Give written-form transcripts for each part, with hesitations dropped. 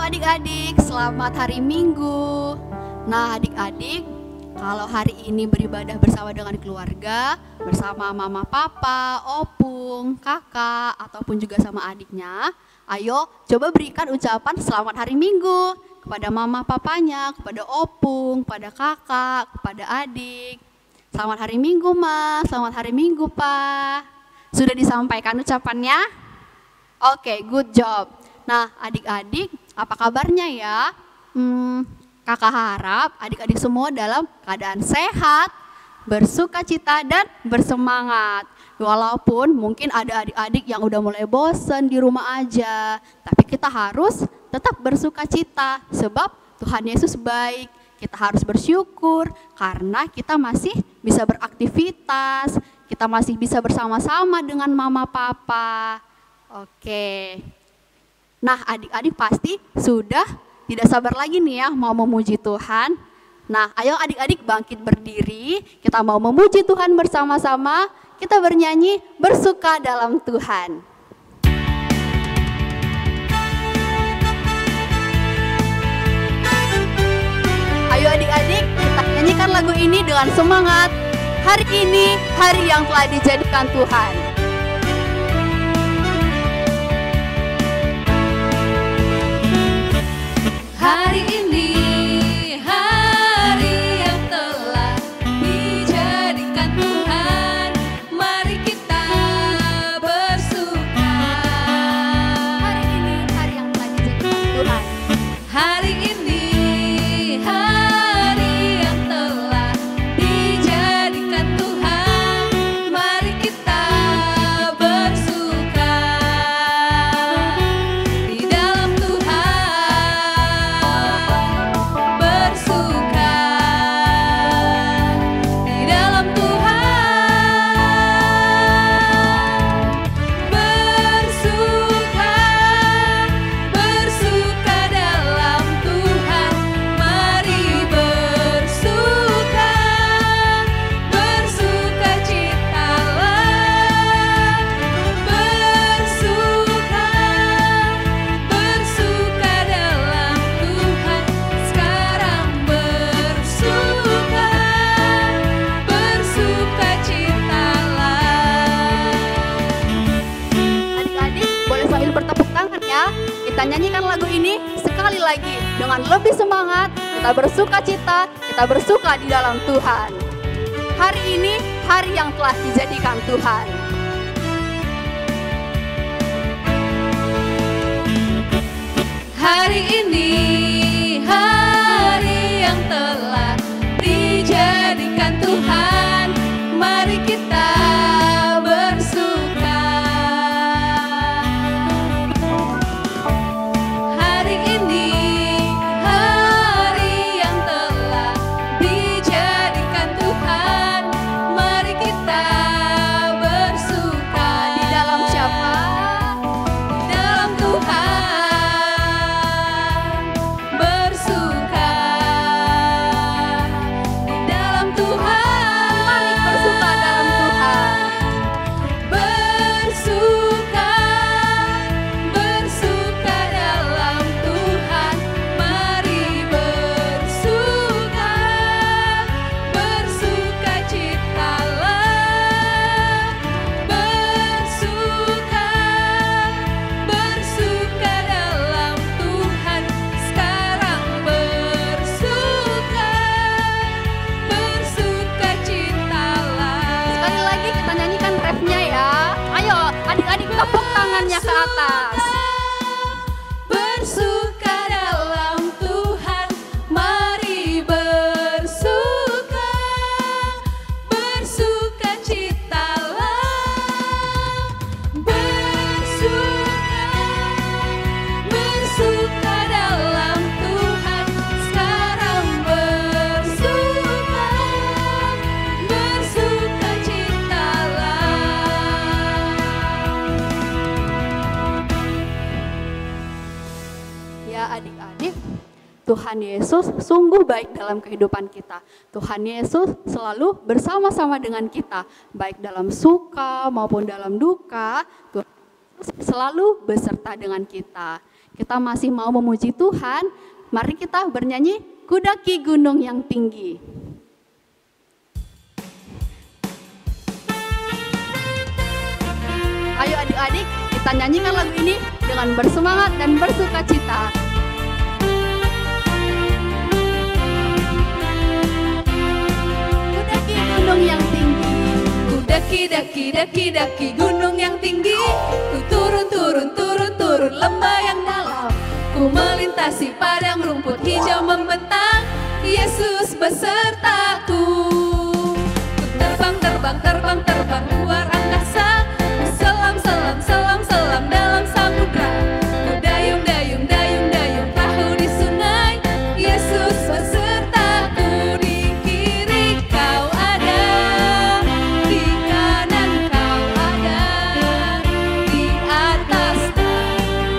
adik-adik, selamat hari Minggu. Nah adik-adik, kalau hari ini beribadah bersama dengan keluarga, bersama mama papa, opung, kakak, ataupun juga sama adiknya, ayo coba berikan ucapan selamat hari Minggu kepada mama papanya, kepada opung, kepada kakak, kepada adik. Selamat hari Minggu ma, selamat hari Minggu pa. Sudah disampaikan ucapannya? Oke, good job. Nah adik-adik, apa kabarnya ya? Kakak harap adik-adik semua dalam keadaan sehat, bersuka cita dan bersemangat. Walaupun mungkin ada adik-adik yang udah mulai bosen di rumah aja, tapi kita harus tetap bersuka cita sebab Tuhan Yesus baik. Kita harus bersyukur karena kita masih bisa beraktivitas, kita masih bisa bersama-sama dengan mama papa. Oke. Nah adik-adik pasti sudah tidak sabar lagi nih ya mau memuji Tuhan. Nah ayo adik-adik bangkit berdiri, kita mau memuji Tuhan bersama-sama. Kita bernyanyi bersuka dalam Tuhan. Ayo adik-adik kita nyanyikan lagu ini dengan semangat. Hari ini hari yang telah dijadikan Tuhan. Hari ini hari yang telah dijadikan Tuhan, mari kita bersuka. Hari ini hari yang telah dijadikan Tuhan. Hari ini hari yang telah dijadikan Tuhan, mari kita bersuka di dalam Kita nyanyikan lagu ini sekali lagi dengan lebih semangat. Kita bersuka cita, kita bersuka di dalam Tuhan. Hari ini hari yang telah dijadikan Tuhan. hari ini hari yang telah dijadikan Tuhan, mari kita bersuka. Hari ini hari yang telah dijadikan Tuhan, mari kita bersuka. Di dalam siapa? Di dalam Tuhan bersuka. Di dalam Tuhan, Mari bersuka dalam Tuhan. bersuka. Bersuka dalam Tuhan, mari bersuka. Bersuka citalah. Bersuka. Bersuka dalam Tuhan, sekarang bersuka. Bersuka citalah. Sekali lagi kita nyanyikan refnya ya. Ayo adik-adik tepuk tangannya ke atas. Bersuka dalam Tuhan, mari bersuka. Bersuka citalah. Bersuka. Bersuka dalam Tuhan, sekarang bersuka. Bersuka citalah. Ya adik-adik, Tuhan Yesus sungguh baik dalam kehidupan kita. Tuhan Yesus selalu bersama-sama dengan kita, baik dalam suka maupun dalam duka. Tuhan Yesus selalu beserta dengan kita. kita masih mau memuji Tuhan, mari kita bernyanyi Kudaki Gunung yang Tinggi. Ayo adik-adik, kita nyanyikan lagu ini dengan bersemangat dan bersuka cita. Kudaki gunung yang tinggi, Daki gunung yang tinggi, ku turun lembah yang dalam, ku melintasi padang rumput hijau membentang, Yesus besertaku. Ku terbang luar angkasa, ku selam dalam samudra, ku dayung perahu di sungai, Yesus besertaku. Di kiri kau ada, di kanan kau ada, di atas dan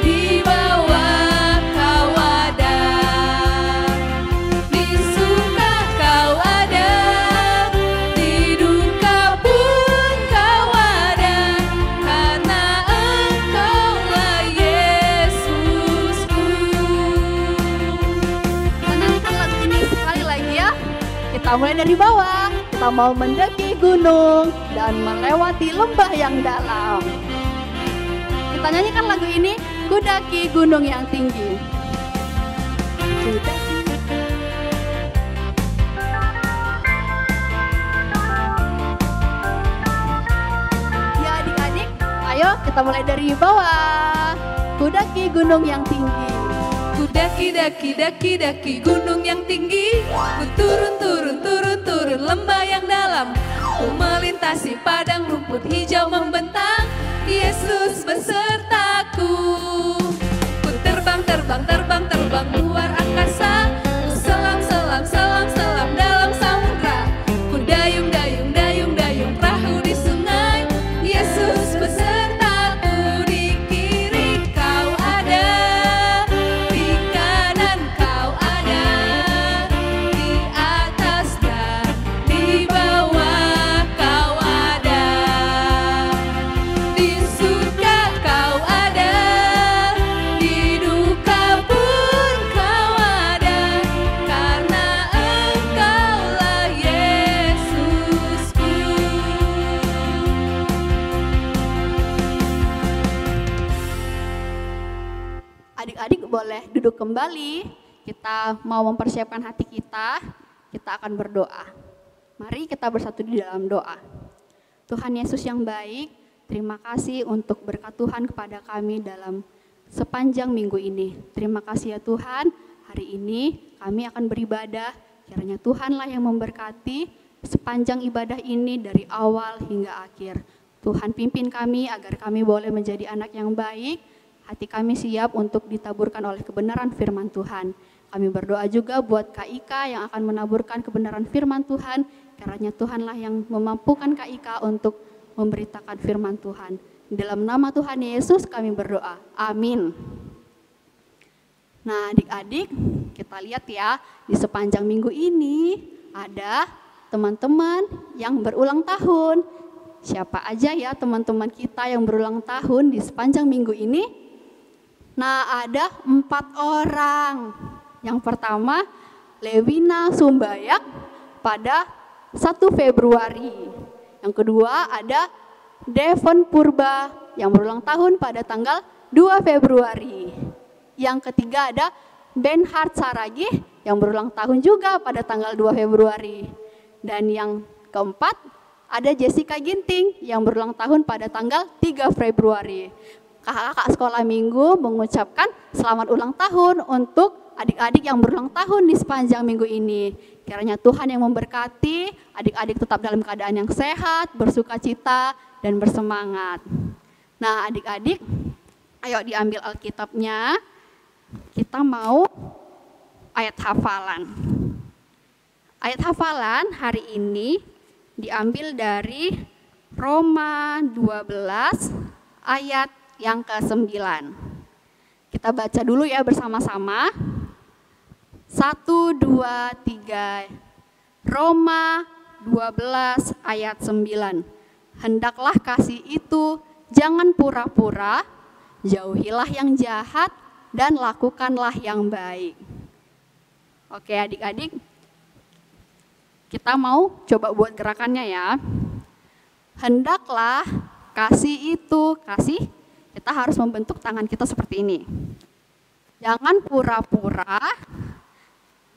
di bawah kau ada, di suka kau ada, di duka pun kau ada, karena Engkaulah Yesusku. menyanyikan lagu ini sekali lagi ya. Kita mulai dari bawah, kita mau mendaki gunung dan melewati lembah yang dalam. Kita nyanyikan lagu ini, Kudaki Gunung yang Tinggi. Kudaki. Ya adik-adik, ayo kita mulai dari bawah. Kudaki gunung yang tinggi. Ku daki gunung yang tinggi, ku turun lembah yang dalam, ku melintasi padang rumput hijau membentang, Yesus besertaku. Ku terbang luar angkasa, ku selam dalam samudra, ku dayung perahu di sungai, Yesus besertaku. Di kiri kau ada, di kanan kau ada, di atas dan di bawah kau ada, di surga kau ada, di duka pun kau ada, karena Engkaulah Yesusku. Adik-adik boleh duduk kembali. Kita mau mempersiapkan hati kita. Kita akan berdoa. Mari kita bersatu di dalam doa. Tuhan Yesus yang baik, terima kasih untuk berkat Tuhan kepada kami dalam sepanjang minggu ini. Terima kasih ya Tuhan, hari ini kami akan beribadah. Kiranya Tuhanlah yang memberkati sepanjang ibadah ini dari awal hingga akhir. Tuhan pimpin kami agar kami boleh menjadi anak yang baik. Hati kami siap untuk ditaburkan oleh kebenaran firman Tuhan. Kami berdoa juga buat Kak Ika yang akan menaburkan kebenaran firman Tuhan. Kiranya Tuhanlah yang memampukan Kak Ika untuk memberitakan firman Tuhan. Dalam nama Tuhan Yesus kami berdoa. Amin. Nah adik-adik, kita lihat ya, di sepanjang minggu ini ada teman-teman yang berulang tahun. Siapa aja ya teman-teman kita yang berulang tahun di sepanjang minggu ini? Nah ada 4 orang. Yang pertama Lewina Sumbayak pada 1 Februari. Yang kedua ada Devon Purba yang berulang tahun pada tanggal 2 Februari. Yang ketiga ada Benhard Saragih yang berulang tahun juga pada tanggal 2 Februari. Dan yang keempat ada Jessica Ginting yang berulang tahun pada tanggal 3 Februari. Kakak-kakak sekolah minggu mengucapkan selamat ulang tahun untuk adik-adik yang berulang tahun di sepanjang minggu ini. Kiranya Tuhan yang memberkati, adik-adik tetap dalam keadaan yang sehat, bersuka cita, dan bersemangat. Nah adik-adik, ayo diambil Alkitabnya, kita mau ayat hafalan. Ayat hafalan hari ini diambil dari Roma 12 ayat yang ke-9. Kita baca dulu ya bersama-sama. 1, 2, 3. Roma 12 ayat 9. Hendaklah kasih itu jangan pura-pura, jauhilah yang jahat, dan lakukanlah yang baik. Oke adik-adik, kita mau coba buat gerakannya ya. Hendaklah kasih itu, kasih, kita harus membentuk tangan kita seperti ini. Jangan pura-pura,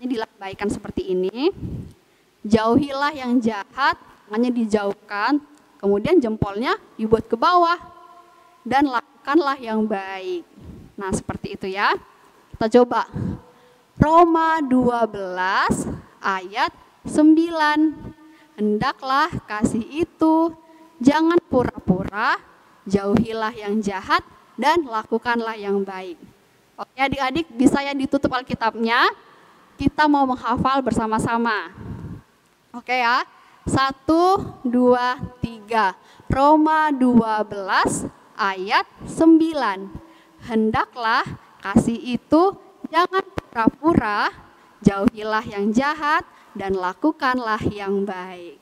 ini dilambaikan seperti ini. Jauhilah yang jahat, tangannya dijauhkan, kemudian jempolnya dibuat ke bawah. Dan lakukanlah yang baik. Nah seperti itu ya, kita coba. Roma 12 ayat 9. Hendaklah kasih itu, jangan pura-pura, jauhilah yang jahat, dan lakukanlah yang baik. Oke adik-adik, bisa ya ditutup Alkitabnya? Kita mau menghafal bersama-sama. Oke ya, 1, 2, 3. Roma 12 ayat 9. Hendaklah kasih itu, jangan pura-pura, jauhilah yang jahat, dan lakukanlah yang baik.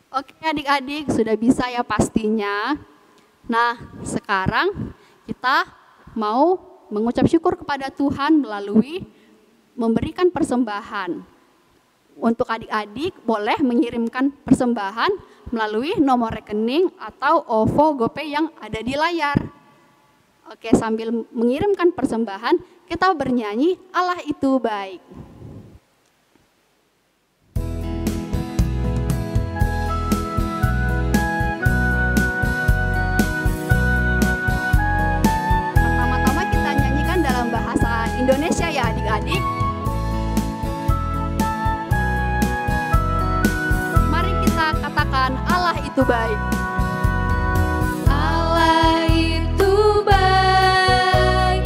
Oke adik-adik, sudah bisa ya pastinya. Nah, sekarang kita mau mengucap syukur kepada Tuhan melalui memberikan persembahan. Untuk adik-adik boleh mengirimkan persembahan melalui nomor rekening atau OVO GoPay yang ada di layar. Oke, sambil mengirimkan persembahan, kita bernyanyi Allah itu baik. Pertama-tama kita nyanyikan dalam bahasa Indonesia ya adik-adik. Mari kita katakan Allah itu baik. Allah itu baik,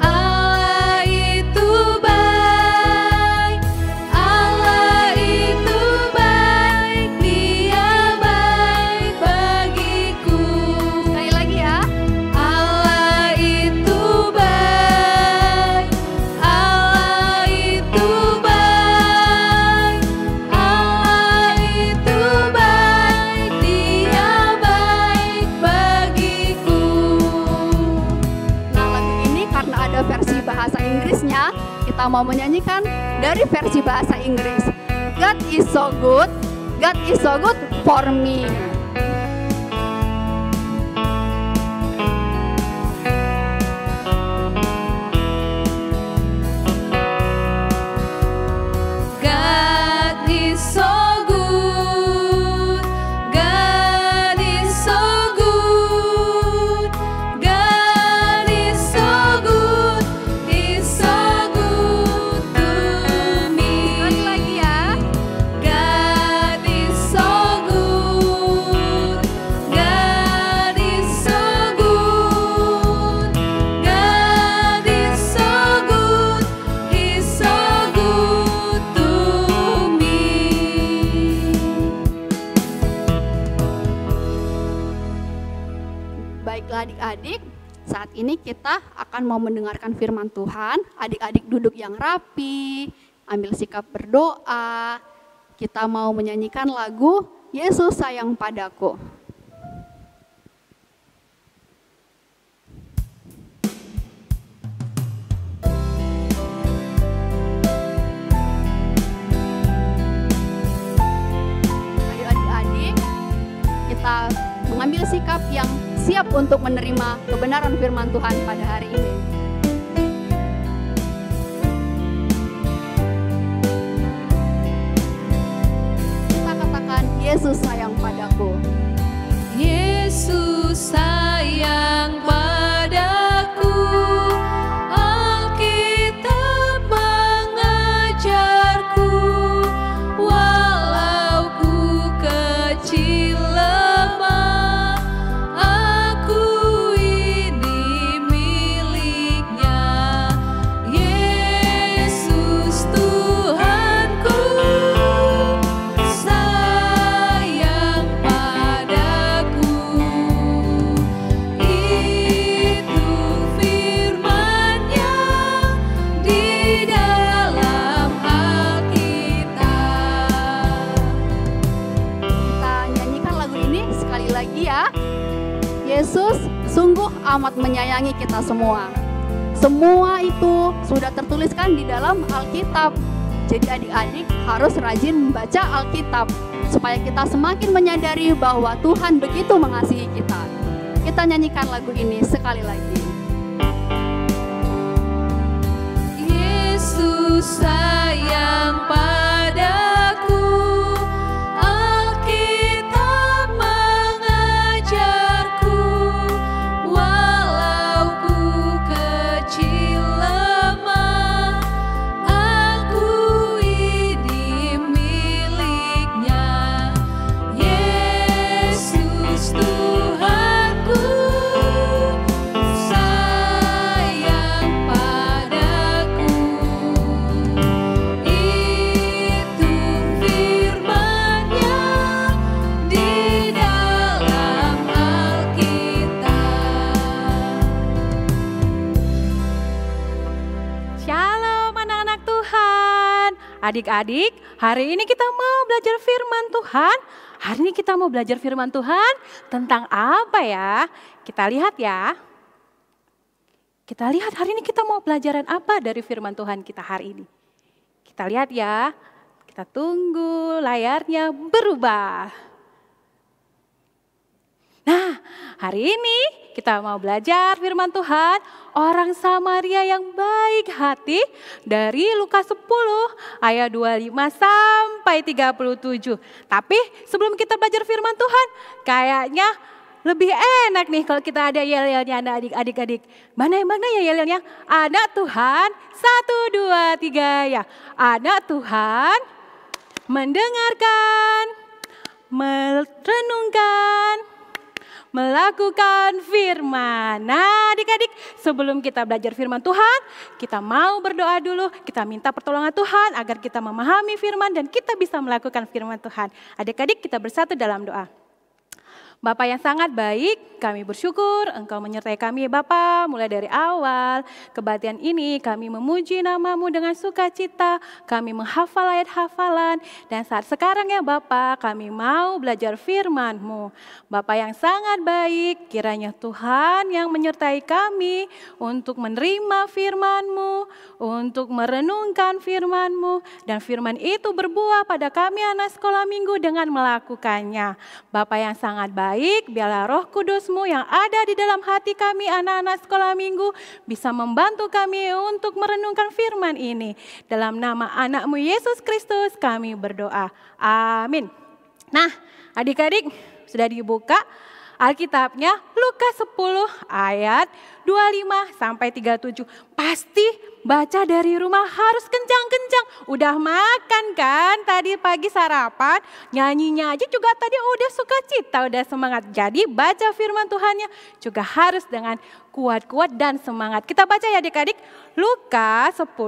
Allah itu baik, Allah itu baik, Dia baik bagiku. Sekali lagi ya. Allah itu baik, Allah itu baik, Allah itu baik, Dia baik bagiku. Nah lagu ini karena ada versi bahasa Inggrisnya, kita mau menyanyikan dari versi bahasa Inggris. God is so good, God is so good for me. God is so good, God is so good, God is so good, He's so good to me. Sekali lagi ya. God is so good, God is so good, God is so good, He's so good to me. Baiklah adik-adik, saat ini kita akan mau mendengarkan firman Tuhan. Adik-adik duduk yang rapi, ambil sikap berdoa. Kita mau menyanyikan lagu Yesus sayang padaku. Ayo adik-adik, kita mengambil sikap yang siap untuk menerima kebenaran firman Tuhan pada hari ini. Kita katakan Yesus sayang padaku. Yesus sayang padaku, Alkitab mengajarku, walau ku kecil lemah, aku ini miliknya. Yesus Tuhanku sayang padaku, itu firman-Nya di dalam Alkitab. Kita nyanyikan lagu ini sekali lagi ya. Yesus sungguh amat menyayangi kita semua. Semua itu sudah tertuliskan di dalam Alkitab. Jadi adik-adik harus rajin membaca Alkitab supaya kita semakin menyadari bahwa Tuhan begitu mengasihi kita. Kita nyanyikan lagu ini sekali lagi. Yesus sayang padaku, Alkitab mengajarku, walau ku kecil lemah, aku ini miliknya. Yesus Tuhanku sayang padaku. Itu firman-Nya di dalam Alkitab. Shalom anak-anak Tuhan. Adik-adik, hari ini kita mau belajar firman Tuhan. Hari ini kita mau belajar firman Tuhan tentang apa ya? Kita lihat ya. Kita lihat hari ini kita mau pelajaran apa dari firman Tuhan kita hari ini. Kita lihat ya. Kita tunggu layarnya berubah. Nah, hari ini kita mau belajar firman Tuhan, orang Samaria yang baik hati dari Lukas 10 ayat 25 sampai 37. Tapi sebelum kita belajar firman Tuhan, kayaknya lebih enak nih kalau kita ada yel-yelnya adik-adik. Mana ya yel-yelnya? Anak Tuhan, 1, 2, 3 ya. Anak Tuhan mendengarkan, merenungkan, melakukan firman. Nah adik-adik, sebelum kita belajar firman Tuhan, kita mau berdoa dulu, kita minta pertolongan Tuhan agar kita memahami firman dan kita bisa melakukan firman Tuhan. Adik-adik, kita bersatu dalam doa. Bapa yang sangat baik, kami bersyukur Engkau menyertai kami Bapa, mulai dari awal kebaktian ini kami memuji nama-Mu dengan sukacita, kami menghafal ayat hafalan, dan saat sekarang ya Bapa kami mau belajar firman-Mu. Bapa yang sangat baik, kiranya Tuhan yang menyertai kami untuk menerima firman-Mu, untuk merenungkan firman-Mu, dan firman itu berbuah pada kami anak sekolah minggu dengan melakukannya. Bapa yang sangat baik, biarlah Roh Kudus-Mu yang ada di dalam hati kami anak-anak sekolah minggu bisa membantu kami untuk merenungkan firman ini. Dalam nama anak-Mu Yesus Kristus kami berdoa. Amin. Nah adik-adik sudah dibuka Alkitabnya Lukas 10 ayat 25 sampai 37. Pasti baca dari rumah harus kencang-kencang. Udah makan kan tadi pagi sarapan, nyanyinya aja juga tadi udah sukacita, udah semangat. Jadi baca firman Tuhannya juga harus dengan kuat-kuat dan semangat. Kita baca ya adik-adik, Lukas 10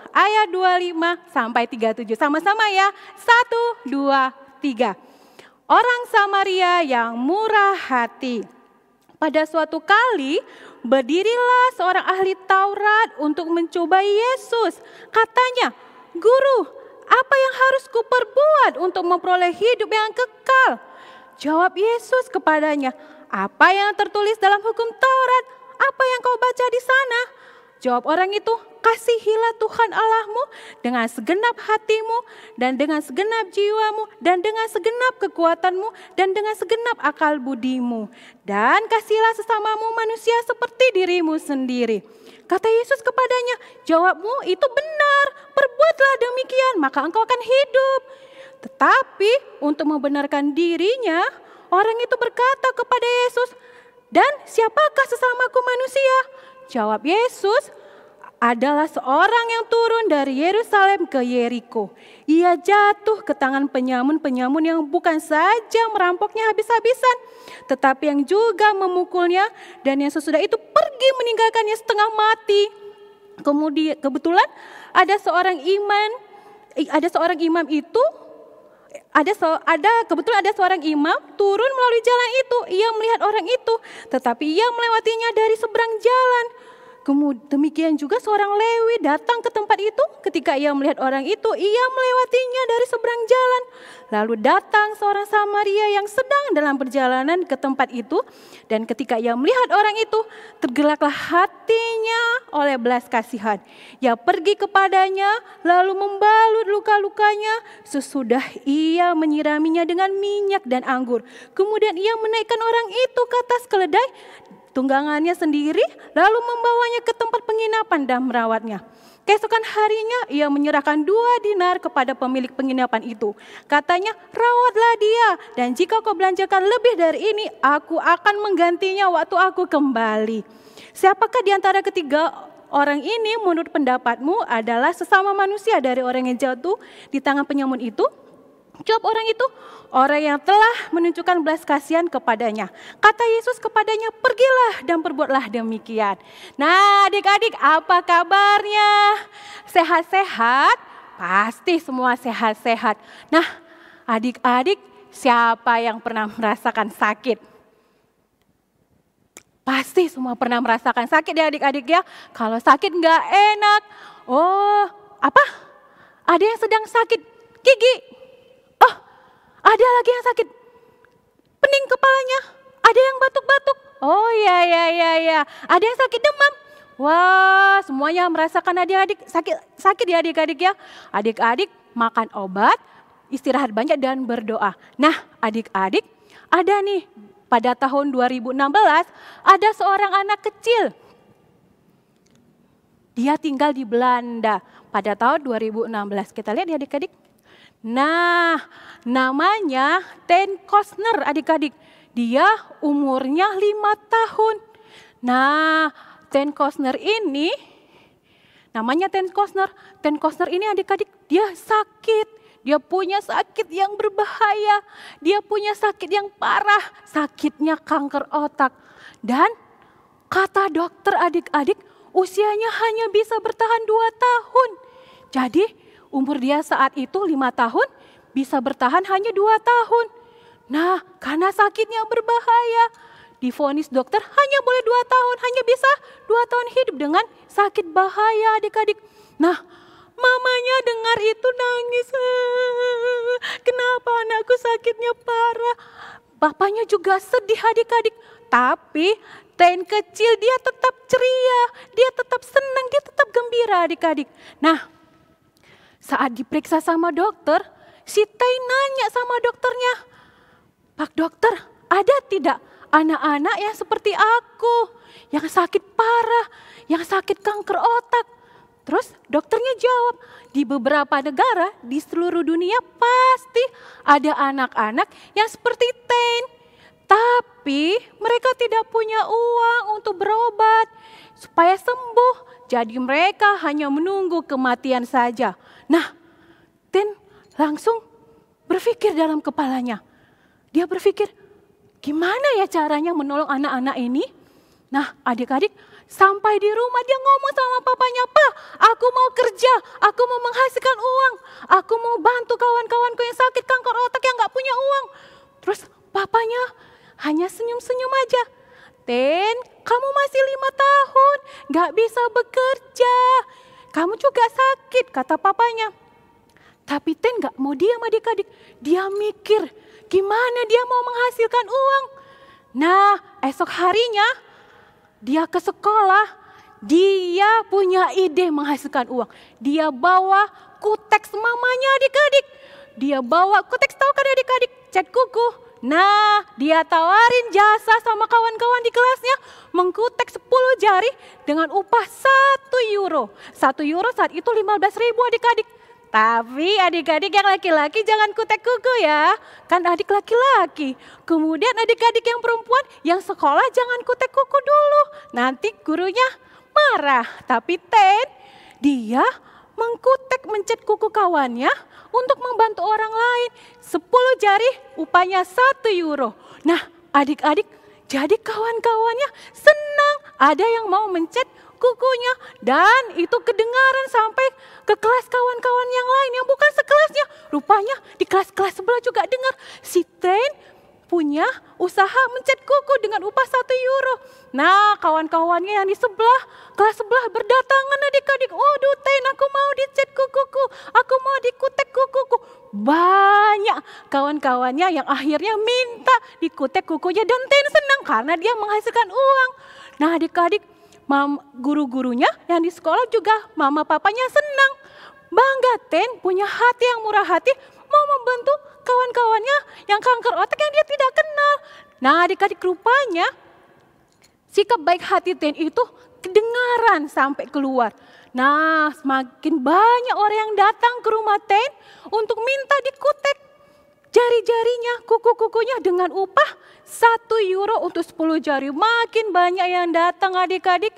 ayat 25 sampai 37. Sama-sama ya, 1, 2, 3. Orang Samaria yang murah hati. Pada suatu kali berdirilah seorang ahli Taurat untuk mencobai Yesus. Katanya, "Guru, apa yang harus kuperbuat untuk memperoleh hidup yang kekal?" Jawab Yesus kepadanya, "Apa yang tertulis dalam hukum Taurat? Apa yang kau baca di sana?" Jawab orang itu, "Kasihilah Tuhan Allahmu dengan segenap hatimu dan dengan segenap jiwamu dan dengan segenap kekuatanmu dan dengan segenap akal budimu. Dan kasihilah sesamamu manusia seperti dirimu sendiri." Kata Yesus kepadanya, "Jawabmu itu benar, perbuatlah demikian maka engkau akan hidup." Tetapi untuk membenarkan dirinya, orang itu berkata kepada Yesus, "Dan siapakah sesamaku manusia?" Jawab Yesus, "Adalah seorang yang turun dari Yerusalem ke Yeriko. Ia jatuh ke tangan penyamun-penyamun yang bukan saja merampoknya habis-habisan, tetapi yang juga memukulnya, dan yang sesudah itu pergi meninggalkannya setengah mati. Kemudian kebetulan ada seorang imam turun melalui jalan itu. Ia melihat orang itu, tetapi ia melewatinya dari seberang jalan. Demikian juga seorang Lewi datang ke tempat itu. Ketika ia melihat orang itu, ia melewatinya dari seberang jalan. Lalu datang seorang Samaria yang sedang dalam perjalanan ke tempat itu. Dan ketika ia melihat orang itu, tergeraklah hatinya oleh belas kasihan. Ia pergi kepadanya, lalu membalut luka-lukanya. Sesudah ia menyiraminya dengan minyak dan anggur. Kemudian ia menaikkan orang itu ke atas keledai tunggangannya sendiri, lalu membawanya ke tempat penginapan dan merawatnya. Keesokan harinya ia menyerahkan 2 dinar kepada pemilik penginapan itu. Katanya, rawatlah dia, dan jika kau belanjakan lebih dari ini, aku akan menggantinya waktu aku kembali. Siapakah di antara ketiga orang ini menurut pendapatmu adalah sesama manusia dari orang yang jatuh di tangan penyamun itu? Jawab orang itu, orang yang telah menunjukkan belas kasihan kepadanya. Kata Yesus kepadanya, pergilah dan perbuatlah demikian. Nah adik-adik, apa kabarnya? Sehat-sehat? Pasti semua sehat-sehat. Nah adik-adik, siapa yang pernah merasakan sakit? Pasti semua pernah merasakan sakit ya adik-adik ya. Kalau sakit nggak enak. Oh apa? Ada yang sedang sakit gigi. Ada lagi yang sakit pening kepalanya, ada yang batuk-batuk. Oh ya. Ada yang sakit demam. Wah, semuanya merasakan adik-adik sakit ya adik-adik ya. Adik-adik makan obat, istirahat banyak dan berdoa. Nah, adik-adik, ada nih pada tahun 2016 ada seorang anak kecil. Dia tinggal di Belanda pada tahun 2016. Kita lihat ya adik-adik. Nah, namanya Ten Kostner adik-adik. Dia umurnya 5 tahun. Nah, Ten Kostner ini, namanya Ten Kostner. Ten Kostner ini adik-adik, dia sakit. Dia punya sakit yang berbahaya. Dia punya sakit yang parah. Sakitnya kanker otak. Dan kata dokter adik-adik, usianya hanya bisa bertahan 2 tahun. Jadi, umur dia saat itu 5 tahun, bisa bertahan hanya 2 tahun. Nah, karena sakitnya berbahaya, divonis dokter hanya boleh 2 tahun, hanya bisa 2 tahun hidup dengan sakit bahaya adik-adik. Nah, mamanya dengar itu nangis. Kenapa anakku sakitnya parah? Bapaknya juga sedih adik-adik. Tapi Ten kecil dia tetap ceria, dia tetap senang, dia tetap gembira adik-adik. Nah, saat diperiksa sama dokter, si Tei nanya sama dokternya, Pak dokter, ada tidak anak-anak yang seperti aku, yang sakit parah, yang sakit kanker otak? Terus dokternya jawab, di beberapa negara di seluruh dunia pasti ada anak-anak yang seperti Ten. Tapi mereka tidak punya uang untuk berobat supaya sembuh. Jadi mereka hanya menunggu kematian saja. Nah, Ten langsung berpikir dalam kepalanya. Dia berpikir, gimana ya caranya menolong anak-anak ini? Nah, adik-adik, sampai di rumah dia ngomong sama papanya, Pak, aku mau kerja, aku mau menghasilkan uang, aku mau bantu kawan-kawanku yang sakit kanker otak yang gak punya uang. Terus papanya hanya senyum-senyum aja. Ten, kamu masih 5 tahun, gak bisa bekerja. Kamu juga sakit, kata papanya. Tapi Ten gak mau diam adik-adik. Dia mikir, gimana dia mau menghasilkan uang. Nah, esok harinya dia ke sekolah. Dia punya ide menghasilkan uang. Dia bawa kuteks mamanya adik-adik. Dia bawa kuteks, tahu kan adik-adik? Cat kuku. Nah, dia tawarin jasa sama kawan-kawan di kelasnya mengkutek 10 jari dengan upah 1 euro. 1 euro saat itu 15.000 adik-adik. Tapi adik-adik yang laki-laki jangan kutek kuku ya, kan adik laki-laki. Kemudian adik-adik yang perempuan yang sekolah jangan kutek kuku dulu, nanti gurunya marah. Tapi Ten, dia mengkutek mencet kuku kawannya untuk membantu orang lain. 10 jari upahnya 1 euro. Nah adik-adik, jadi kawan-kawannya senang ada yang mau mencet kukunya. Dan itu kedengaran sampai ke kelas kawan-kawan yang lain yang bukan sekelasnya. Rupanya di kelas-kelas sebelah juga dengar si Ten punya usaha mencat kuku dengan upah 1 euro. Nah, kawan-kawannya yang di sebelah, kelas sebelah berdatangan adik-adik. Waduh, Ten, aku mau dicat kukuku, aku mau dikutek kukuku. Banyak kawan-kawannya yang akhirnya minta dikutek kukunya dan Ten senang karena dia menghasilkan uang. Nah, adik-adik, guru-gurunya yang di sekolah juga mama papanya senang. Bangga Ten punya hati yang murah hati mau membantu kawan-kawannya yang kanker otak yang dia tidak kenal. Nah, adik-adik, rupanya sikap baik hati Ten itu kedengaran sampai keluar. Nah, semakin banyak orang yang datang ke rumah Ten untuk minta dikutek jari-jarinya, kuku-kukunya dengan upah 1 euro untuk 10 jari. Makin banyak yang datang adik-adik.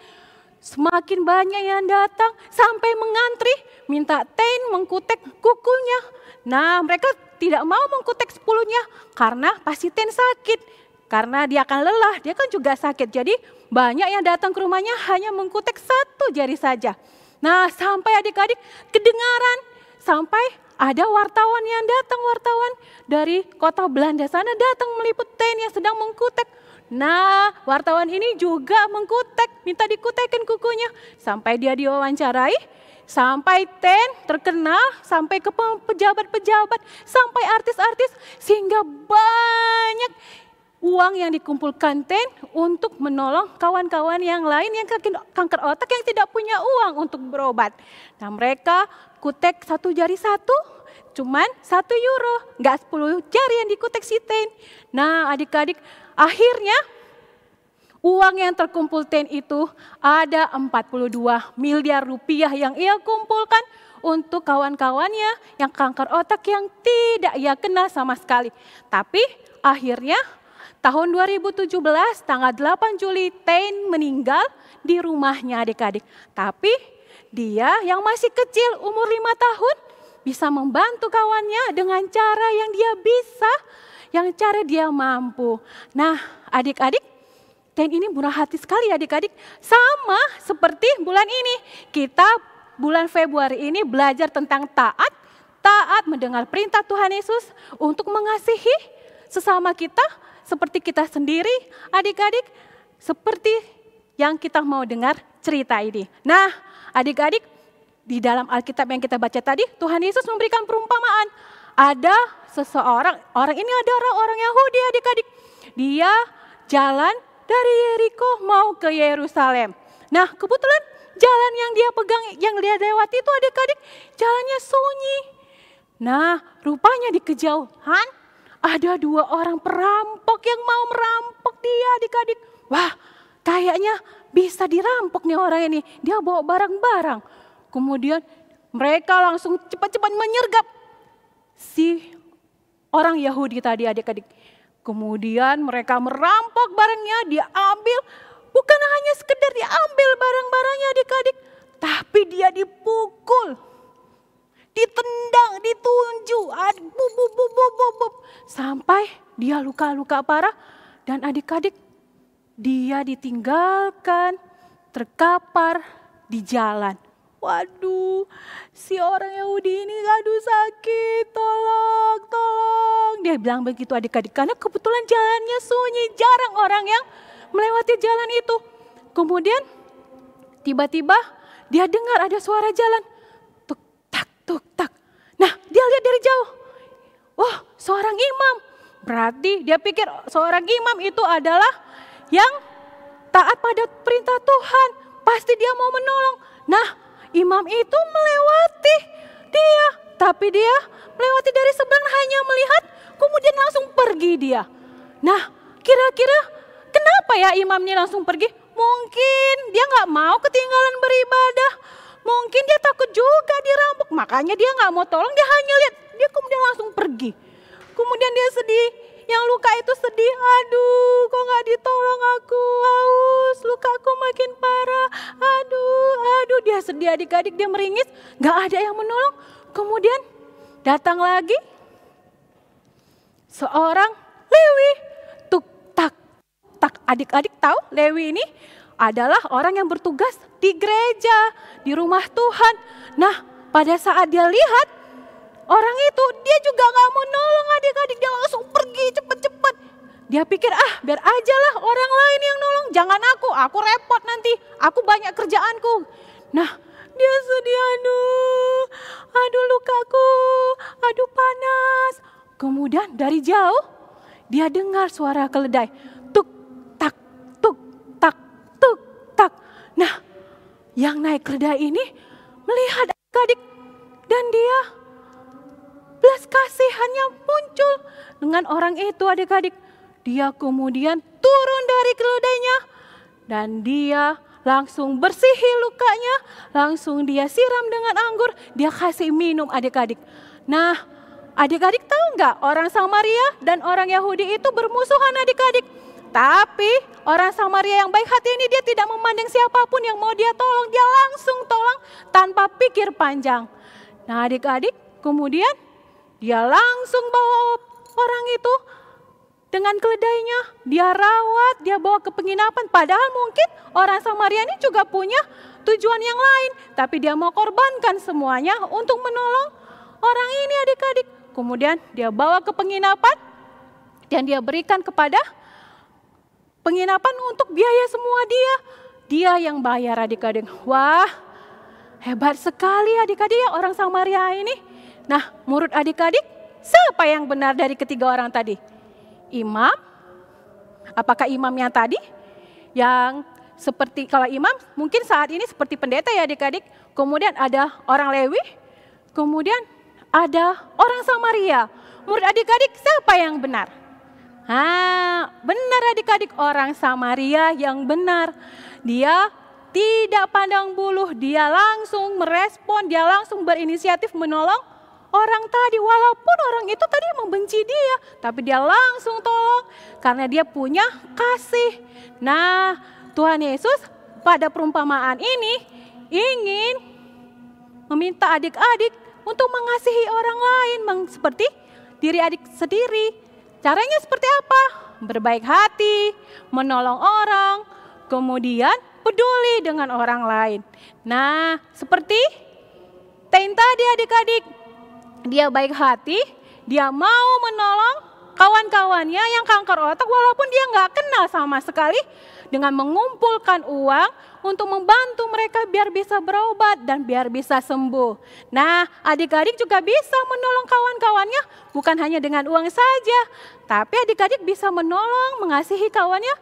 Semakin banyak yang datang sampai mengantri minta Ten mengkutek kukunya. Nah, mereka tidak mau mengkutek 10-nya karena pasti Ten sakit. Karena dia akan lelah, dia kan juga sakit. Jadi banyak yang datang ke rumahnya hanya mengkutek 1 jari saja. Nah, sampai adik-adik kedengaran, sampai ada wartawan yang datang, wartawan dari kota Belanda sana datang meliput Ten yang sedang mengkutek. Nah, wartawan ini juga mengkutek, minta dikutekin kukunya. Sampai dia diwawancarai, sampai Ten terkenal, sampai ke pejabat-pejabat, sampai artis-artis, sehingga banyak uang yang dikumpulkan Ten untuk menolong kawan-kawan yang lain yang kanker otak yang tidak punya uang untuk berobat. Nah, mereka kutek 1 jari 1, cuman 1 euro, nggak 10 jari yang dikutek si Ten. Nah, adik-adik, akhirnya uang yang terkumpul Ten itu ada 42 miliar rupiah yang ia kumpulkan untuk kawan-kawannya yang kanker otak yang tidak ia kenal sama sekali. Tapi akhirnya tahun 2017 tanggal 8 Juli Ten meninggal di rumahnya adik-adik. Tapi dia yang masih kecil umur 5 tahun bisa membantu kawannya dengan cara yang dia bisa, yang cara dia mampu. Nah, adik-adik, Ten ini murah hati sekali adik-adik. Sama seperti bulan ini. Kita bulan Februari ini belajar tentang taat. Taat mendengar perintah Tuhan Yesus untuk mengasihi sesama kita seperti kita sendiri. Adik-adik, seperti yang kita mau dengar cerita ini. Nah, adik-adik, di dalam Alkitab yang kita baca tadi, Tuhan Yesus memberikan perumpamaan. Ada seseorang, orang ini adalah orang Yahudi adik-adik. Dia jalan dari Yeriko mau ke Yerusalem. Nah, kebetulan jalan yang dia pegang, yang dia lewati itu adik-adik, jalannya sunyi. Nah, rupanya di kejauhan ada 2 orang perampok yang mau merampok dia adik-adik. Wah, kayaknya bisa dirampok nih orang ini. Dia bawa barang-barang. Kemudian mereka langsung cepat-cepat menyergap si orang Yahudi tadi adik-adik. Kemudian mereka merampok barangnya, dia ambil. Bukan hanya sekedar diambil barang-barangnya adik-adik. Tapi dia dipukul, ditendang, ditunju. Sampai dia luka-luka parah. Dan adik-adik, dia ditinggalkan, terkapar di jalan. Waduh, si orang Yahudi ini aduh sakit, tolong, tolong. Dia bilang begitu adik-adik, karena kebetulan jalannya sunyi, jarang orang yang melewati jalan itu. Kemudian tiba-tiba dia dengar ada suara jalan. Tuk tak, tuk tak. Nah, dia lihat dari jauh. Oh, seorang imam. Berarti dia pikir seorang imam itu adalah yang taat pada perintah Tuhan. Pasti dia mau menolong. Nah, imam itu melewati dia, tapi dia melewati dari seberang hanya melihat, kemudian langsung pergi dia. Nah, kira-kira kenapa ya imamnya langsung pergi? Mungkin dia nggak mau ketinggalan beribadah, mungkin dia takut juga dirampok, makanya dia nggak mau tolong, dia hanya lihat, dia kemudian langsung pergi. Kemudian dia sedih, yang luka itu sedih, aduh kok gak ditolong aku, haus, lukaku makin parah, aduh, dia sedih adik-adik, dia meringis, gak ada yang menolong. Kemudian datang lagi seorang Lewi, tuk tak, tak. Adik-adik tahu Lewi ini adalah orang yang bertugas di gereja, di rumah Tuhan. Nah, pada saat dia lihat orang itu, dia juga gak mau nolong adik-adik, dia langsung pergi cepat-cepat. Dia pikir, biar aja lah orang lain yang nolong, jangan aku repot nanti, aku banyak kerjaanku. Nah, dia sedih, aduh lukaku, aduh panas. Kemudian dari jauh, dia dengar suara keledai, tuk, tak, tuk, tak, tuk, tak. Nah, yang naik keledai ini melihat adik-adik dan dia belas kasihannya muncul dengan orang itu adik-adik. Dia kemudian turun dari keledainya dan dia langsung bersihi lukanya, langsung dia siram dengan anggur, dia kasih minum adik-adik. Nah, adik-adik tahu nggak orang Samaria dan orang Yahudi itu bermusuhan adik-adik. Tapi orang Samaria yang baik hati ini dia tidak memandang siapapun yang mau dia tolong, dia langsung tolong tanpa pikir panjang. Nah adik-adik kemudian dia langsung bawa orang itu dengan keledainya, dia rawat, dia bawa ke penginapan. Padahal mungkin orang Samaria ini juga punya tujuan yang lain. Tapi dia mau korbankan semuanya untuk menolong orang ini adik-adik. Kemudian dia bawa ke penginapan dan dia berikan kepada penginapan untuk biaya semua dia. Dia yang bayar adik-adik. Wah, hebat sekali adik-adik ya orang Samaria ini. Nah, menurut adik-adik, siapa yang benar dari ketiga orang tadi? Imam? Apakah imam yang tadi? Yang seperti, kalau imam mungkin saat ini seperti pendeta ya adik-adik. Kemudian ada orang Lewi, kemudian ada orang Samaria. Menurut adik-adik siapa yang benar? Benar adik-adik, orang Samaria yang benar. Dia tidak pandang buluh, dia langsung merespon, dia langsung berinisiatif menolong orang tadi. Walaupun orang itu tadi membenci dia, tapi dia langsung tolong karena dia punya kasih. Nah, Tuhan Yesus pada perumpamaan ini ingin meminta adik-adik untuk mengasihi orang lain seperti diri adik sendiri. Caranya seperti apa? Berbaik hati, menolong orang, kemudian peduli dengan orang lain. Nah, seperti Tain tadi adik-adik, dia baik hati, dia mau menolong kawan-kawannya yang kanker otak walaupun dia nggak kenal sama sekali, dengan mengumpulkan uang untuk membantu mereka biar bisa berobat dan biar bisa sembuh. Nah, adik-adik juga bisa menolong kawan-kawannya bukan hanya dengan uang saja, tapi adik-adik bisa menolong, mengasihi kawannya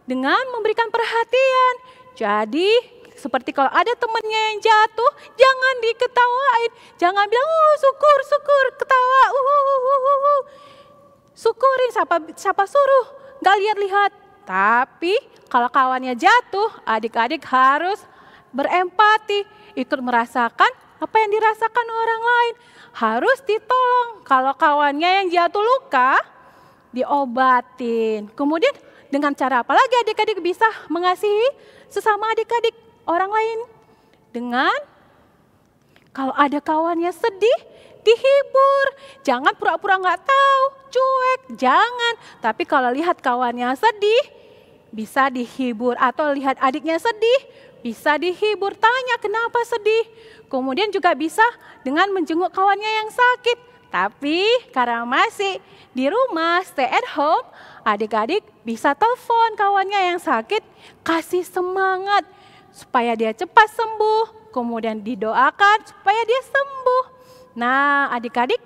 dengan memberikan perhatian. Jadi, seperti kalau ada temannya yang jatuh, jangan diketawain, jangan bilang, syukur, syukur, ketawa, syukurin, siapa suruh, gak lihat-lihat. Tapi kalau kawannya jatuh, adik-adik harus berempati, ikut merasakan apa yang dirasakan orang lain. Harus ditolong, kalau kawannya yang jatuh luka, diobatin. Kemudian dengan cara apa lagi adik-adik bisa mengasihi sesama adik-adik orang lain? Dengan kalau ada kawannya sedih, dihibur. Jangan pura-pura nggak tahu, cuek, jangan. Tapi kalau lihat kawannya sedih, bisa dihibur. Atau lihat adiknya sedih, bisa dihibur. Tanya kenapa sedih. Kemudian juga bisa dengan menjenguk kawannya yang sakit. Tapi karena masih di rumah, stay at home, adik-adik bisa telepon kawannya yang sakit, kasih semangat supaya dia cepat sembuh, kemudian didoakan supaya dia sembuh. Nah adik-adik,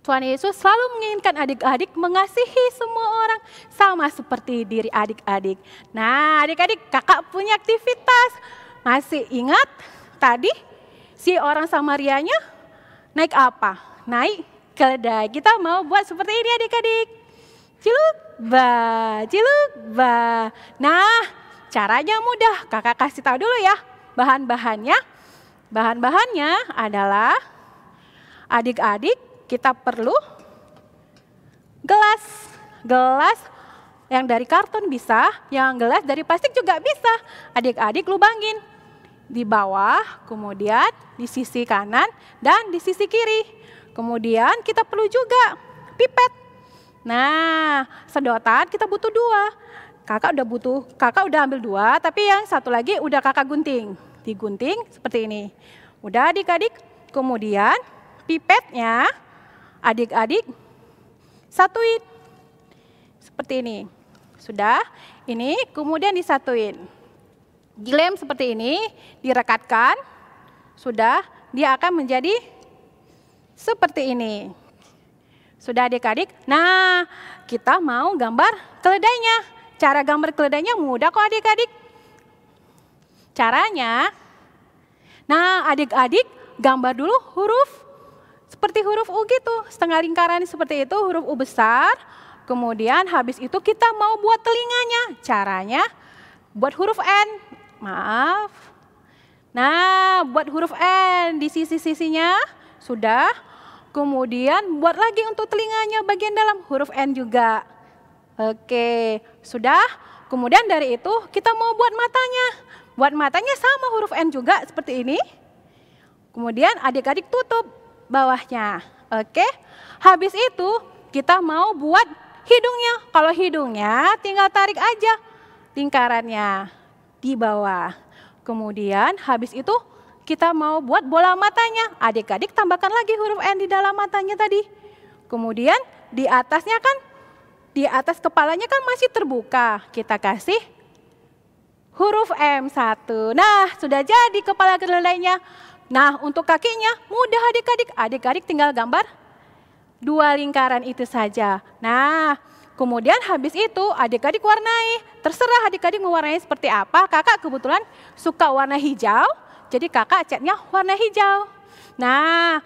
Tuhan Yesus selalu menginginkan adik-adik mengasihi semua orang sama seperti diri adik-adik. Nah adik-adik, kakak punya aktivitas. Masih ingat tadi si orang Samarianya naik apa? Naik keledai. Kita mau buat seperti ini adik-adik. Cilukba, cilukba. Nah caranya mudah, kakak kasih tahu dulu ya. Bahan-bahannya adalah adik-adik kita perlu gelas yang dari karton bisa, yang gelas dari plastik juga bisa. Adik-adik lubangin di bawah, kemudian di sisi kanan dan di sisi kiri. Kemudian kita perlu juga pipet. Nah, sedotan kita butuh 2. Kakak udah ambil 2, tapi yang satu lagi udah kakak gunting. Digunting seperti ini. Udah adik-adik, kemudian pipetnya adik-adik satuin. seperti ini. Sudah, ini kemudian disatuin. Dilem seperti ini, direkatkan. Sudah, dia akan menjadi seperti ini. Sudah adik-adik? Nah, kita mau gambar keledainya. Cara gambar keledainya mudah kok adik-adik. Caranya, nah adik-adik gambar dulu huruf seperti huruf U gitu. Setengah lingkaran seperti itu, huruf U besar. Kemudian habis itu kita mau buat telinganya. Caranya buat huruf N. Maaf. Nah, buat huruf N di sisi-sisinya. Sudah. Kemudian buat lagi untuk telinganya bagian dalam huruf N juga. Oke, sudah. Kemudian dari itu kita mau buat matanya. Buat matanya sama huruf N juga seperti ini. Kemudian adik-adik tutup bawahnya. Oke, habis itu kita mau buat hidungnya. Kalau hidungnya tinggal tarik aja lingkarannya di bawah. Kemudian habis itu kita mau buat bola matanya. Adik-adik tambahkan lagi huruf N di dalam matanya tadi. Kemudian di atasnya kan, di atas kepalanya kan masih terbuka. Kita kasih huruf M1. Nah, sudah jadi kepala keledainya. Nah, untuk kakinya mudah adik-adik. Adik-adik tinggal gambar 2 lingkaran itu saja. Nah, kemudian habis itu adik-adik warnai. Terserah adik-adik mau warnai seperti apa. Kakak kebetulan suka warna hijau. Jadi kakak catnya warna hijau. Nah,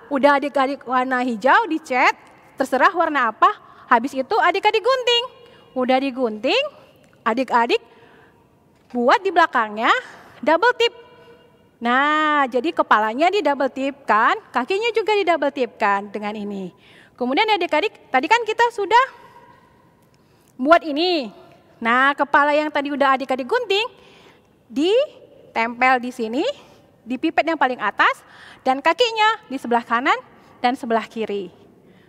udah adik-adik warna hijau dicat, terserah warna apa. Habis itu adik-adik gunting. Udah digunting, adik-adik buat di belakangnya double tip. Nah, jadi kepalanya di double tip kan, kakinya juga di double tip kan dengan ini. Kemudian adik-adik, tadi kan kita sudah buat ini. Nah, kepala yang tadi udah adik-adik gunting, ditempel di sini, di pipet yang paling atas, dan kakinya di sebelah kanan dan sebelah kiri.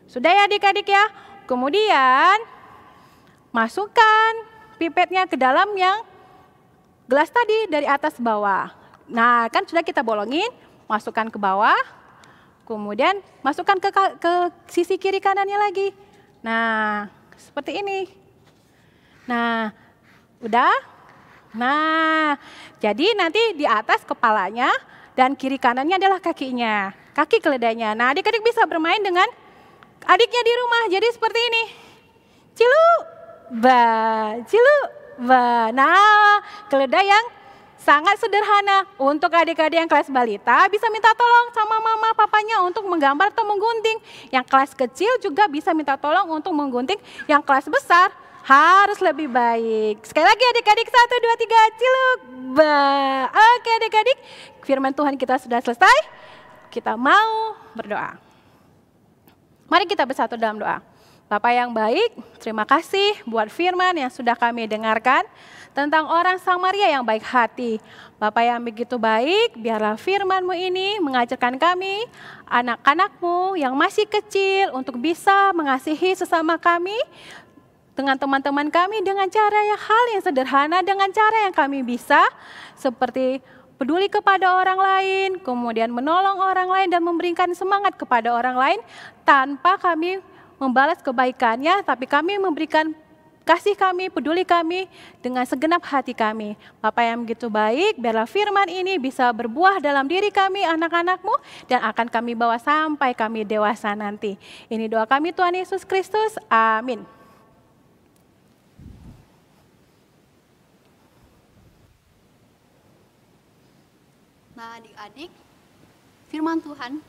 Sudah ya adik-adik ya? Kemudian masukkan pipetnya ke dalam yang gelas tadi dari atas bawah. Nah, kan sudah kita bolongin, masukkan ke bawah, kemudian masukkan ke sisi kiri kanannya lagi. Nah, seperti ini. Nah, udah? Nah, jadi nanti di atas kepalanya dan kiri kanannya adalah kakinya, kaki keledainya. Nah, adik-adik bisa bermain dengan adiknya di rumah. Jadi seperti ini. Cilu, ba. Nah, keledai yang sangat sederhana. Untuk adik-adik yang kelas balita bisa minta tolong sama mama papanya untuk menggambar atau menggunting. Yang kelas kecil juga bisa minta tolong untuk menggunting. Yang kelas besar harus lebih baik. Sekali lagi adik-adik, 1, 2, 3, ciluk, ba. Oke adik-adik, firman Tuhan kita sudah selesai. Kita mau berdoa. Mari kita bersatu dalam doa. Bapak yang baik, terima kasih buat firman yang sudah kami dengarkan tentang orang Samaria yang baik hati. Bapak yang begitu baik, biarlah firman-Mu ini mengajarkan kami, anak-anak-Mu yang masih kecil untuk bisa mengasihi sesama kami, dengan teman-teman kami dengan cara hal yang sederhana, dengan cara yang kami bisa, seperti peduli kepada orang lain, kemudian menolong orang lain dan memberikan semangat kepada orang lain, tanpa kami membalas kebaikannya, tapi kami memberikan kasih kami, peduli kami dengan segenap hati kami. Bapak yang begitu baik, biarlah firman ini bisa berbuah dalam diri kami, anak-anak-Mu, dan akan kami bawa sampai kami dewasa nanti. Ini doa kami Tuhan Yesus Kristus, amin. Nah adik-adik, firman Tuhan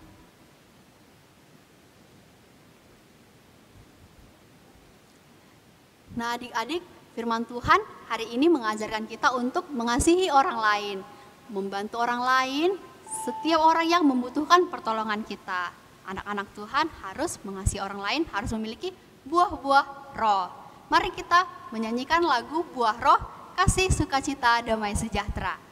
hari ini mengajarkan kita untuk mengasihi orang lain, membantu orang lain, setiap orang yang membutuhkan pertolongan kita. Anak-anak Tuhan harus mengasihi orang lain, harus memiliki buah-buah roh. Mari kita menyanyikan lagu Buah Roh, Kasih, Sukacita, Damai Sejahtera.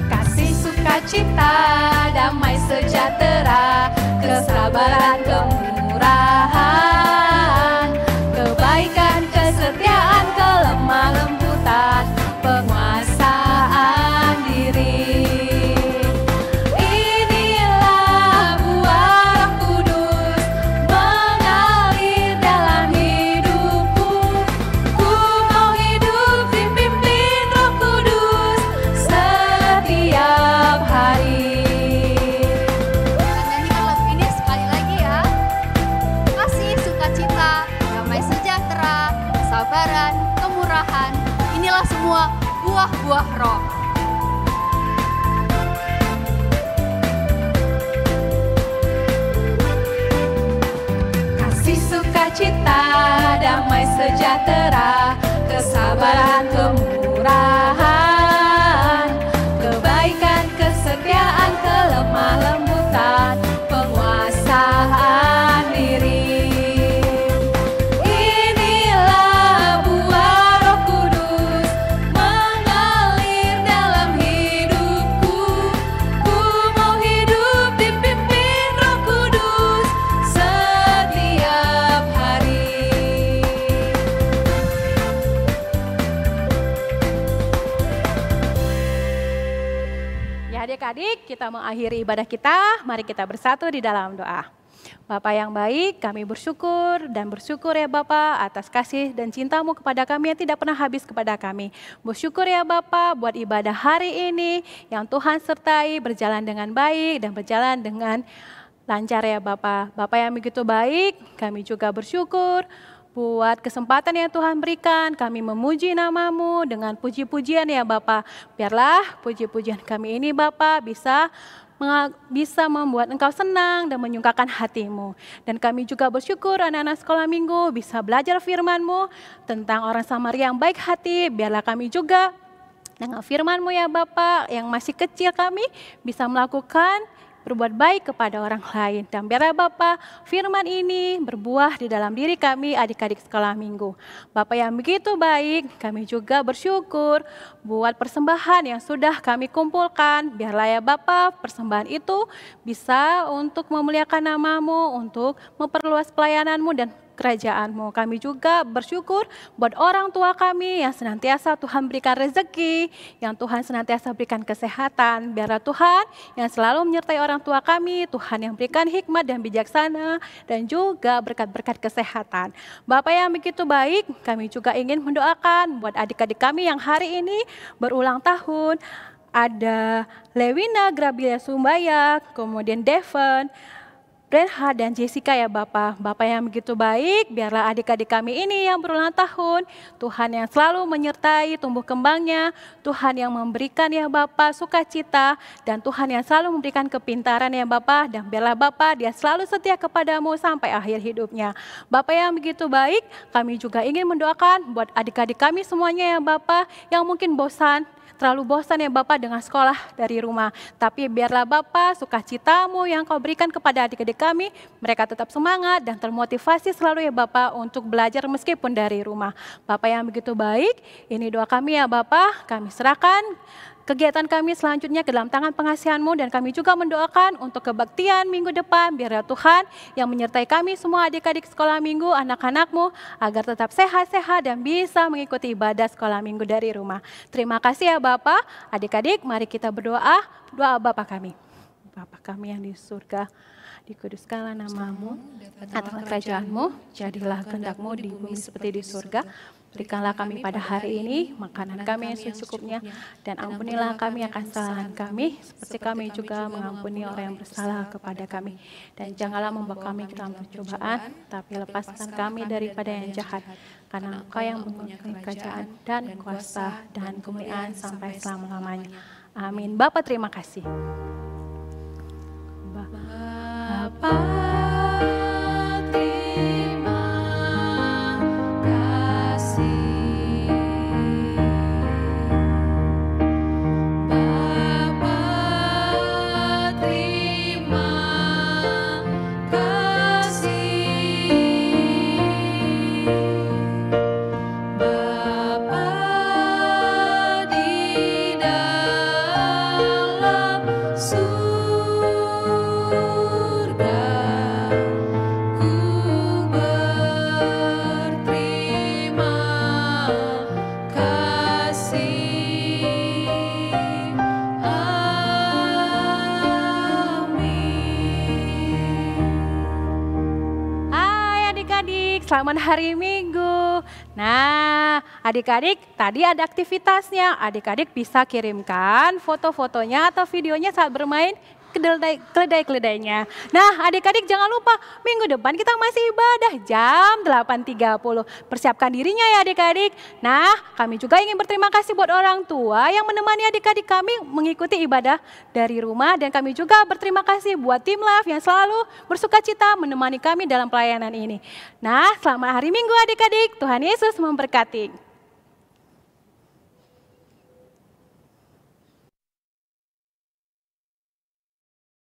Kasih, sukacita, damai sejahtera, kesabaran, kemurahan, kebaikan, kesetiaan, kelemah lembutan, penguasaan diri. Inilah buah Roh Kudus mengalir dalam hidupku. Ku mau hidup dipimpin Roh Kudus setiap hari. Kita nyanyikan lagu ini sekali lagi ya. Kasih, sukacita, damai sejahtera, kesabaran, kemurahan. Inilah semua buah-buah roh. Kasih, sukacita, damai sejahtera, kesabaran, kemurahan, kebaikan, kesetiaan, kelemah lembutan, penguasaan diri. Inilah buah Roh Kudus mengalir dalam hidupku. Ku mau hidup dipimpin Roh Kudus setiap hari. Ya adik-adik, kita mengakhiri ibadah kita, mari kita bersatu di dalam doa. Bapa yang baik, kami bersyukur dan bersyukur ya Bapa atas kasih dan cinta-Mu kepada kami yang tidak pernah habis kepada kami. Bersyukur ya Bapa buat ibadah hari ini yang Tuhan sertai berjalan dengan baik dan berjalan dengan lancar ya Bapa. Bapa yang begitu baik, kami juga bersyukur buat kesempatan yang Tuhan berikan, kami memuji nama-Mu dengan puji-pujian ya Bapa. Biarlah puji-pujian kami ini Bapa bisa membuat Engkau senang dan menyukakan hati-Mu. Dan kami juga bersyukur anak-anak sekolah minggu bisa belajar firman-Mu tentang orang Samaria yang baik hati. Biarlah kami juga dengan firman-Mu ya Bapa yang masih kecil kami bisa melakukan berbuat baik kepada orang lain. Dan biarlah Bapa firman ini berbuah di dalam diri kami adik-adik sekolah minggu. Bapa yang begitu baik, kami juga bersyukur buat persembahan yang sudah kami kumpulkan. Biarlah ya Bapa persembahan itu bisa untuk memuliakan nama-Mu, untuk memperluas pelayanan-Mu dan kerajaan-Mu. Kami juga bersyukur buat orang tua kami yang senantiasa Tuhan berikan rezeki, yang Tuhan senantiasa berikan kesehatan. Biarlah Tuhan yang selalu menyertai orang tua kami, Tuhan yang berikan hikmat dan bijaksana, dan juga berkat-berkat kesehatan. Bapa yang begitu baik, kami juga ingin mendoakan buat adik-adik kami yang hari ini berulang tahun. Ada Lewina Grabilia Sumbaya, kemudian Devon, Renha dan Jessica ya Bapak. Bapak yang begitu baik, biarlah adik-adik kami ini yang berulang tahun, Tuhan yang selalu menyertai tumbuh kembangnya, Tuhan yang memberikan ya Bapak sukacita, dan Tuhan yang selalu memberikan kepintaran ya Bapak, dan biarlah Bapak dia selalu setia kepadamu sampai akhir hidupnya. Bapak yang begitu baik, kami juga ingin mendoakan buat adik-adik kami semuanya ya Bapak, yang mungkin terlalu bosan ya Bapak dengan sekolah dari rumah. Tapi biarlah Bapak sukacitamu yang Kau berikan kepada adik-adik kami, mereka tetap semangat dan termotivasi selalu ya Bapak untuk belajar meskipun dari rumah. Bapak yang begitu baik, ini doa kami ya Bapak, kami serahkan kegiatan kami selanjutnya ke dalam tangan pengasihan-Mu, dan kami juga mendoakan untuk kebaktian minggu depan. Biarlah Tuhan yang menyertai kami semua adik-adik sekolah minggu, anak-anak-Mu, agar tetap sehat-sehat dan bisa mengikuti ibadah sekolah minggu dari rumah. Terima kasih ya Bapak. Adik-adik, mari kita berdoa. Doa Bapa kami. Bapa kami yang di surga, dikuduskanlah nama-Mu, datanglah kerajaan-Mu, jadilah kehendak-Mu di bumi seperti di surga. Berikanlah kami pada hari ini makanan kami yang secukupnya, dan ampunilah kami akan kesalahan kami, seperti kami juga mengampuni orang yang bersalah kepada kami. Dan janganlah membawa kami ke dalam pencobaan, tapi lepaskan kami daripada yang jahat. Karena Engkau yang mempunyai kerajaan dan kuasa dan kemuliaan sampai selama-lamanya. Amin. Bapa terima kasih. Bapa terima kasih. Bapa terima kasih. Bapa di dalam surga. selamat hari Minggu. Nah, adik-adik tadi ada aktivitasnya. Adik-adik bisa kirimkan foto-fotonya atau videonya saat bermain keledai-keledainya. Nah, adik-adik jangan lupa minggu depan kita masih ibadah jam 8.30. Persiapkan dirinya ya adik-adik. Nah, kami juga ingin berterima kasih buat orang tua yang menemani adik-adik kami mengikuti ibadah dari rumah. Dan kami juga berterima kasih buat tim Live yang selalu bersuka cita menemani kami dalam pelayanan ini. Nah, selamat hari Minggu adik-adik. Tuhan Yesus memberkati.